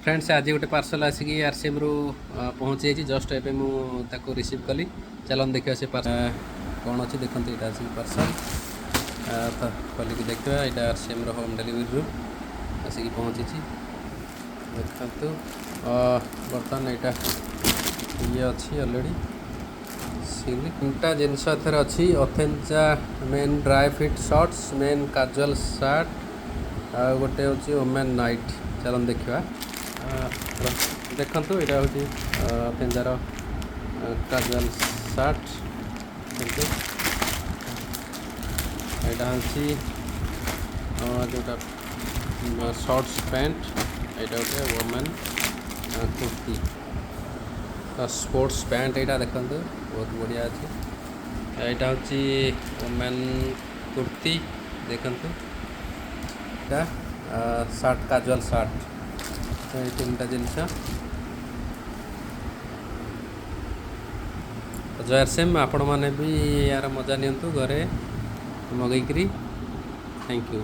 Friends आज गोटे parcel आसिक RCM रु पहुँची जाइए जस्ट एवं मुझे रिसीव कली चलन देखा से कौन अच्छी देखते यहाँ आसिक पार्सल खोलिक देखा यहाँ आरसीएम होम डिलीवरी रु आसिक पहुँची देखु बर्तमान यहाँ ये अच्छी अलरेडी तीनटा जिनस एथर अच्छी ऑथेंजा men dry fit shorts men casual short आ गोटे हूँ वोमेन नाइट चलन देखा देखु यहाँ हूँ ऑथेंजार काजुअल शार्ट यहाँ हूँ जोटा शॉर्ट्स पैंट यहाँ गोटे वोमेन कुर्ती स्पोर्ट्स पैंट यहाँ देखते बहुत बढ़िया अच्छे यहाँ हूँ वोमेन कुर्ती देखु शार्ट काजुअल शार्ट ये तीन जिनस जयर सेम आपण मैंने भी यार मजा नियंतु घरे मगैकरी थैंक यू।